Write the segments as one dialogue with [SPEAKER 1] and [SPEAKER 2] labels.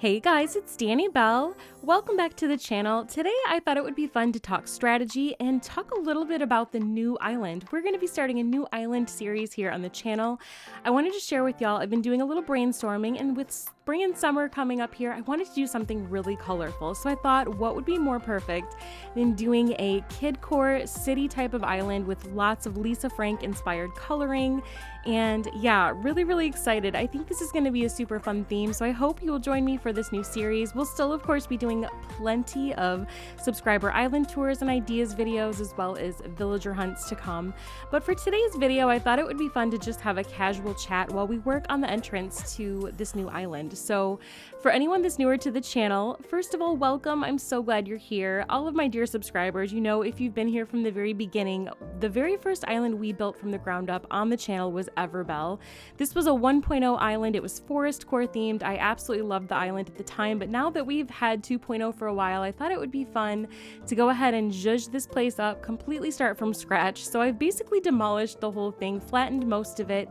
[SPEAKER 1] Hey guys, it's Danny Bell. Welcome back to the channel. Today I thought it would be fun to talk strategy and talk a little bit about the new island. We're going to be starting a new island series here on the channel. I wanted to share with y'all, I've been doing a little brainstorming, and with spring and summer coming up here, I wanted to do something really colorful. So I thought, what would be more perfect than doing a Kidcore City type of island with lots of Lisa Frank inspired coloring. And yeah, really excited. I think this is going to be a super fun theme, so I hope you'll join me for this new series. We'll still, of course, be doing plenty of subscriber island tours and ideas videos, as well as villager hunts to come. But for today's video, I thought it would be fun to just have a casual chat while we work on the entrance to this new island. So for anyone that's newer to the channel, first of all, welcome. I'm so glad you're here. All of my dear subscribers, you know, if you've been here from the very beginning, the very first island we built from the ground up on the channel was Everbelle. This was a 1.0 island. It was forest core themed. I absolutely loved the island at the time, but now that we've had 2.0 for a while, I thought it would be fun to go ahead and zhuzh this place up, completely start from scratch. So I've basically demolished the whole thing, flattened most of it,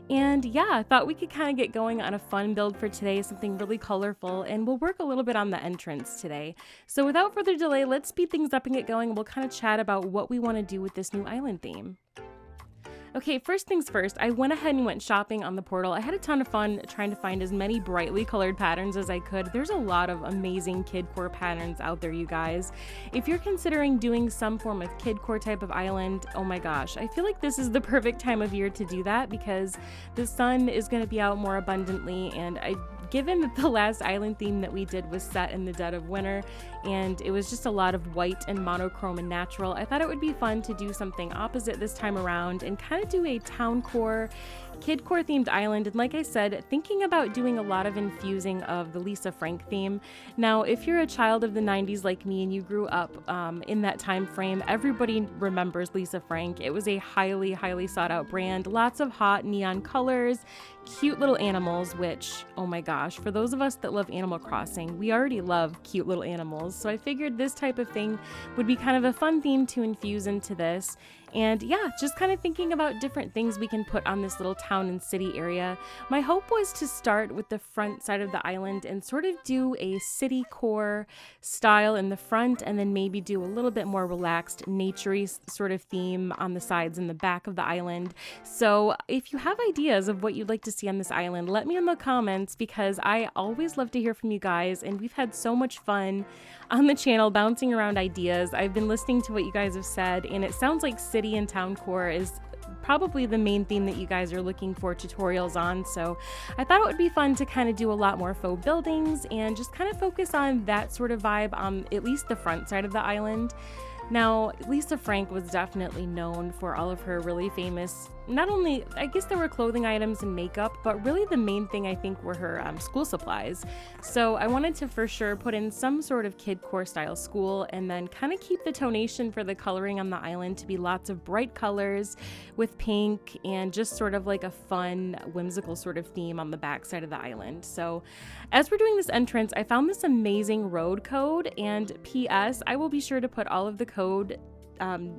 [SPEAKER 1] and yeah, I thought we could kind of get going on a fun build for today, something really colorful, and we'll work a little bit on the entrance today. So without further delay, let's speed things up and get going. We'll kind of chat about what we want to do with this new island theme. Okay, first things first, I went ahead and went shopping on the portal. I had a ton of fun trying to find as many brightly colored patterns as I could. There's a lot of amazing Kidcore patterns out there, you guys. If you're considering doing some form of Kidcore type of island, oh my gosh, I feel like this is the perfect time of year to do that because the sun is going to be out more abundantly, and given that the last island theme that we did was set in the dead of winter and it was just a lot of white and monochrome and natural, I thought it would be fun to do something opposite this time around and kind of do a town core Kidcore themed island. And like I said, thinking about doing a lot of infusing of the Lisa Frank theme. Now, if you're a child of the 90s like me and you grew up in that time frame, everybody remembers Lisa Frank. It was a highly sought out brand, lots of hot neon colors, cute little animals, which, oh my gosh, for those of us that love Animal Crossing, we already love cute little animals. So I figured this type of thing would be kind of a fun theme to infuse into this. And yeah, just kind of thinking about different things we can put on this little town and city area. My hope was to start with the front side of the island and sort of do a city core style in the front, and then maybe do a little bit more relaxed, naturey sort of theme on the sides and the back of the island. So if you have ideas of what you'd like to see on this island, let me know in the comments, because I always love to hear from you guys, and we've had so much fun on the channel bouncing around ideas. I've been listening to what you guys have said, and it sounds like city and town core is probably the main theme that you guys are looking for tutorials on. So I thought it would be fun to kind of do a lot more faux buildings and just kind of focus on that sort of vibe on at least the front side of the island. Now, Lisa Frank was definitely known for all of her really famous, not only, I guess there were clothing items and makeup, but really the main thing I think were her school supplies. So I wanted to for sure put in some sort of Kidcore style school, and then kind of keep the tonation for the coloring on the island to be lots of bright colors with pink and just sort of like a fun, whimsical sort of theme on the back side of the island. So as we're doing this entrance, I found this amazing road code, and PS, I will be sure to put all of the code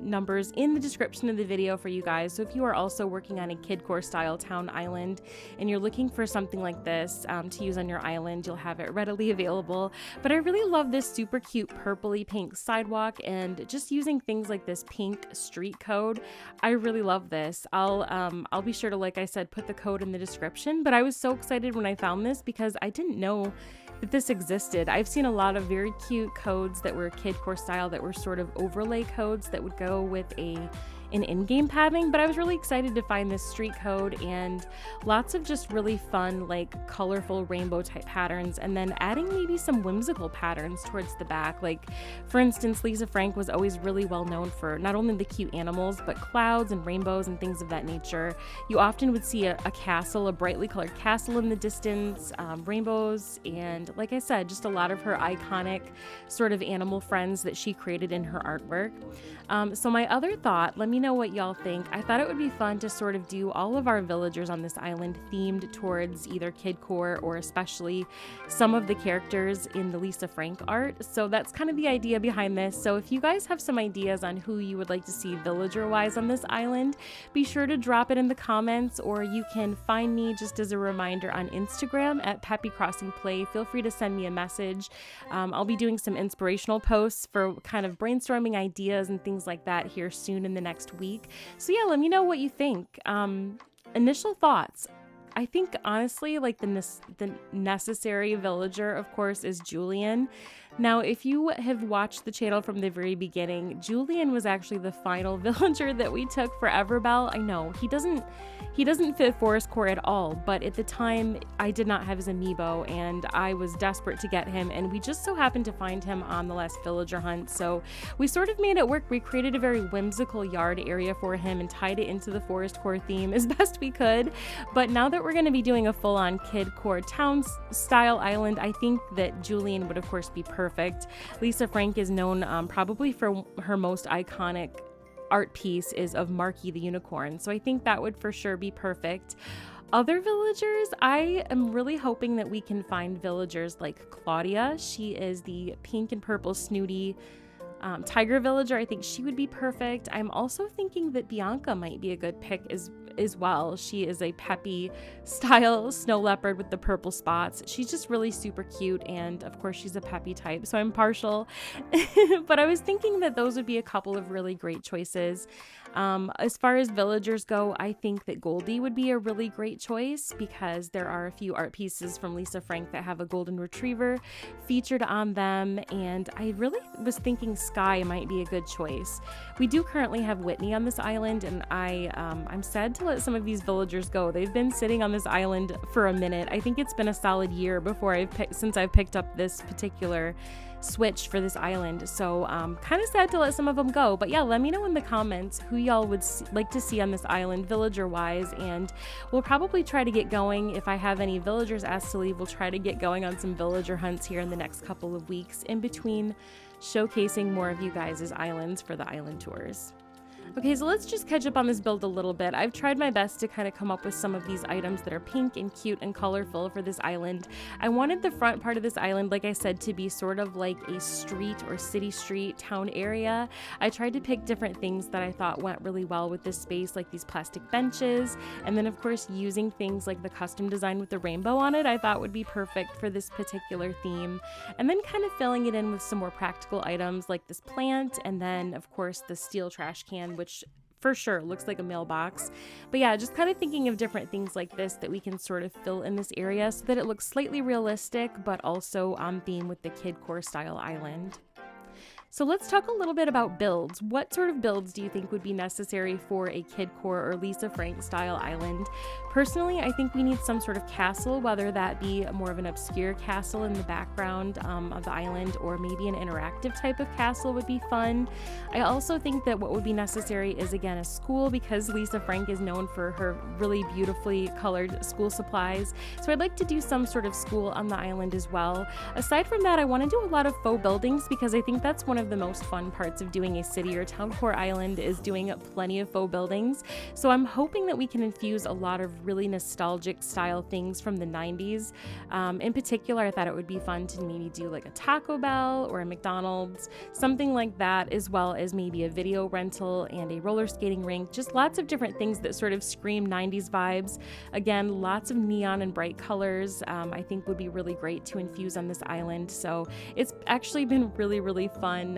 [SPEAKER 1] numbers in the description of the video for you guys. So if you are also working on a Kidcore style town island and you're looking for something like this to use on your island, you'll have it readily available. But I really love this super cute purpley pink sidewalk, and just using things like this pink street code. I really love this. I'll be sure to, like I said, put the code in the description. But I was so excited when I found this because I didn't know that this existed. I've seen a lot of very cute codes that were Kidcore style that were sort of overlay codes that would go with an in-game padding, but I was really excited to find this street code and lots of just really fun, like colorful rainbow type patterns, and then adding maybe some whimsical patterns towards the back. Like for instance, Lisa Frank was always really well known for not only the cute animals, but clouds and rainbows and things of that nature. You often would see a castle, a brightly colored castle in the distance, rainbows, and like I said, just a lot of her iconic sort of animal friends that she created in her artwork. So my other thought, let me know what y'all think. I thought it would be fun to sort of do all of our villagers on this island themed towards either Kidcore or especially some of the characters in the Lisa Frank art. So that's kind of the idea behind this. So if you guys have some ideas on who you would like to see villager-wise on this island, be sure to drop it in the comments, or you can find me just as a reminder on Instagram at Peppy Crossing Play. Feel free to send me a message. I'll be doing some inspirational posts for kind of brainstorming ideas and things like that here soon in the next week. So yeah, let me know what you think. Initial thoughts. I think honestly, like the necessary villager, of course, is Julian. Now, if you have watched the channel from the very beginning, Julian was actually the final villager that we took for Everbelle. I know he doesn't fit Forest Core at all, but at the time I did not have his amiibo and I was desperate to get him, and we just so happened to find him on the last villager hunt. So we sort of made it work. We created a very whimsical yard area for him and tied it into the Forest Core theme as best we could. But now that we're going to be doing a full-on Kidcore town style island, I think that Julian would of course be perfect. Lisa Frank is known probably for her most iconic art piece is of Marky the Unicorn, so I think that would for sure be perfect. Other villagers, I am really hoping that we can find villagers like Claudia. She is the pink and purple snooty tiger villager. I think she would be perfect. I'm also thinking that Bianca might be a good pick as well. She is a Peppy style snow leopard with the purple spots. She's just really super cute, and of course she's a Peppy type, so I'm partial. But I was thinking that those would be a couple of really great choices. As far as villagers go, I think that Goldie would be a really great choice because there are a few art pieces from Lisa Frank that have a golden retriever featured on them, and I really was thinking Sky might be a good choice. We do currently have Whitney on this island, and I'm sad to let some of these villagers go. They've been sitting on this island for a minute. I think it's been a solid year since I've picked up this particular switch for this island, so kind of sad to let some of them go. But yeah, let me know in the comments who y'all would like to see on this island villager wise, and we'll probably try to get going. If I have any villagers asked to leave, we'll try to get going on some villager hunts here in the next couple of weeks in between showcasing more of you guys' islands for the island tours. Okay, so let's just catch up on this build a little bit. I've tried my best to kind of come up with some of these items that are pink and cute and colorful for this island. I wanted the front part of this island, like I said, to be sort of like a street or city street town area. I tried to pick different things that I thought went really well with this space, like these plastic benches, and then of course using things like the custom design with the rainbow on it I thought would be perfect for this particular theme, and then kind of filling it in with some more practical items like this plant, and then of course the steel trash can, which for sure looks like a mailbox. But yeah, just kind of thinking of different things like this that we can sort of fill in this area so that it looks slightly realistic but also on theme with the Kidcore style island. So let's talk a little bit about builds. What sort of builds do you think would be necessary for a Kidcore or Lisa Frank style island? Personally, I think we need some sort of castle, whether that be more of an obscure castle in the background of the island, or maybe an interactive type of castle would be fun. I also think that what would be necessary is, again, a school, because Lisa Frank is known for her really beautifully colored school supplies. So I'd like to do some sort of school on the island as well. Aside from that, I want to do a lot of faux buildings, because I think that's one of the most fun parts of doing a city or town core island, is doing plenty of faux buildings. So I'm hoping that we can infuse a lot of really nostalgic style things from the 90s. In particular, I thought it would be fun to maybe do like a Taco Bell or a McDonald's, something like that, as well as maybe a video rental and a roller skating rink. Just lots of different things that sort of scream 90s vibes. Again, lots of neon and bright colors I think would be really great to infuse on this island. So it's actually been really, really fun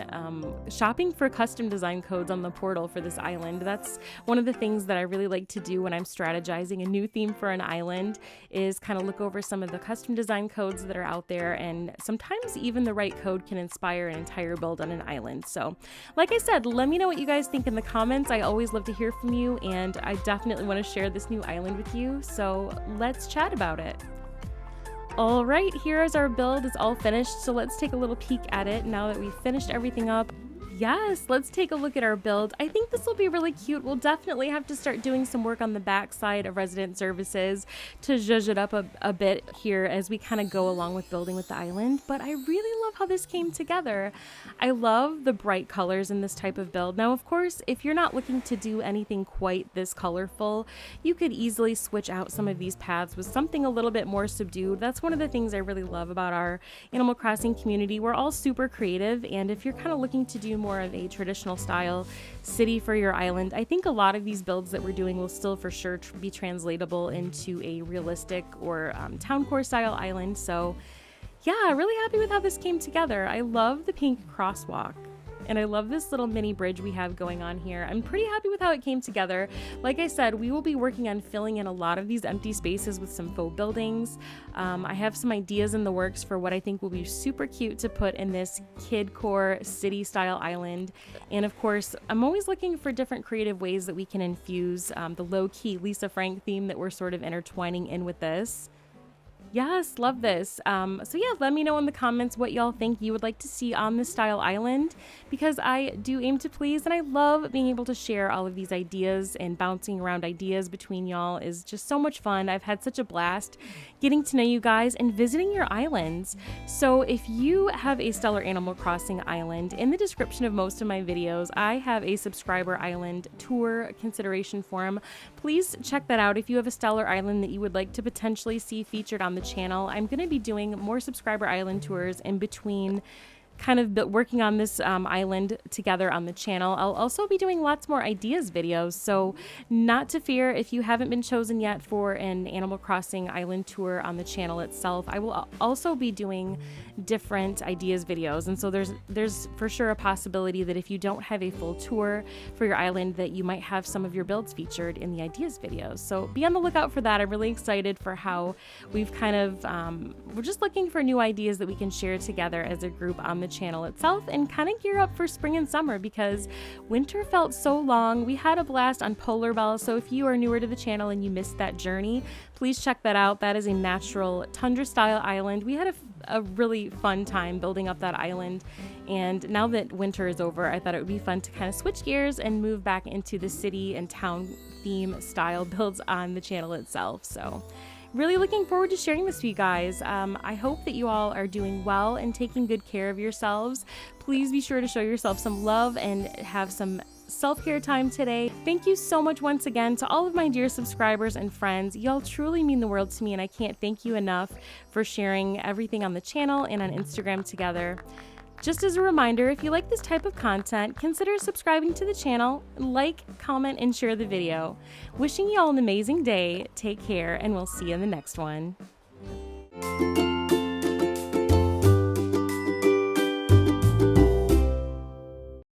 [SPEAKER 1] shopping for custom design codes on the portal for this island. That's one of the things that I really like to do when I'm strategizing a new theme for an island, is kind of look over some of the custom design codes that are out there, and sometimes even the right code can inspire an entire build on an island. So like I said, let me know what you guys think in the comments. I always love to hear from you, and I definitely want to share this new island with you, so let's chat about it. All right, here is our build. It's all finished, so let's take a little peek at it now that we've finished everything up. Yes, let's take a look at our build. I think this will be really cute. We'll definitely have to start doing some work on the back side of resident services to zhuzh it up a bit here as we kind of go along with building with the island. But I really love love how this came together. I love the bright colors in this type of build. Now, of course, if you're not looking to do anything quite this colorful, you could easily switch out some of these paths with something a little bit more subdued. That's one of the things I really love about our Animal Crossing community. We're all super creative, and if you're kind of looking to do more of a traditional style city for your island, I think a lot of these builds that we're doing will still for sure be translatable into a realistic or town core style island. So yeah, really happy with how this came together. I love the pink crosswalk, and I love this little mini bridge we have going on here. I'm pretty happy with how it came together. Like I said, we will be working on filling in a lot of these empty spaces with some faux buildings. I have some ideas in the works for what I think will be super cute to put in this Kidcore City style island. And of course, I'm always looking for different creative ways that we can infuse the low-key Lisa Frank theme that we're sort of intertwining in with this. Yes, love this. So yeah, let me know in the comments what y'all think you would like to see on this style island, because I do aim to please, and I love being able to share all of these ideas, and bouncing around ideas between y'all is just so much fun. I've had such a blast getting to know you guys and visiting your islands. So if you have a stellar Animal Crossing island, in the description of most of my videos, I have a subscriber island tour consideration form. Please check that out if you have a stellar island that you would like to potentially see featured on the channel. I'm going to be doing more subscriber island tours in between kind of working on this island together on the channel. I'll also be doing lots more ideas videos, so not to fear if you haven't been chosen yet for an Animal Crossing island tour on the channel itself. I will also be doing different ideas videos, and so there's for sure a possibility that if you don't have a full tour for your island, that you might have some of your builds featured in the ideas videos. So be on the lookout for that. I'm really excited for how we've kind of we're just looking for new ideas that we can share together as a group on the channel itself, and kind of gear up for spring and summer, because winter felt so long. We had a blast on Everbelle, so if you are newer to the channel and you missed that journey, please check that out. That is a natural tundra style island. We had a really fun time building up that island, and now that winter is over, I thought it would be fun to kind of switch gears and move back into the city and town theme style builds on the channel itself. So really looking forward to sharing this with you guys. I hope that you all are doing well and taking good care of yourselves. Please be sure to show yourself some love and have some self-care time today. Thank you so much once again to all of my dear subscribers and friends. Y'all truly mean the world to me, and I can't thank you enough for sharing everything on the channel and on Instagram together. Just as a reminder, if you like this type of content, consider subscribing to the channel, like, comment, and share the video. Wishing you all an amazing day, take care, and we'll see you in the next one.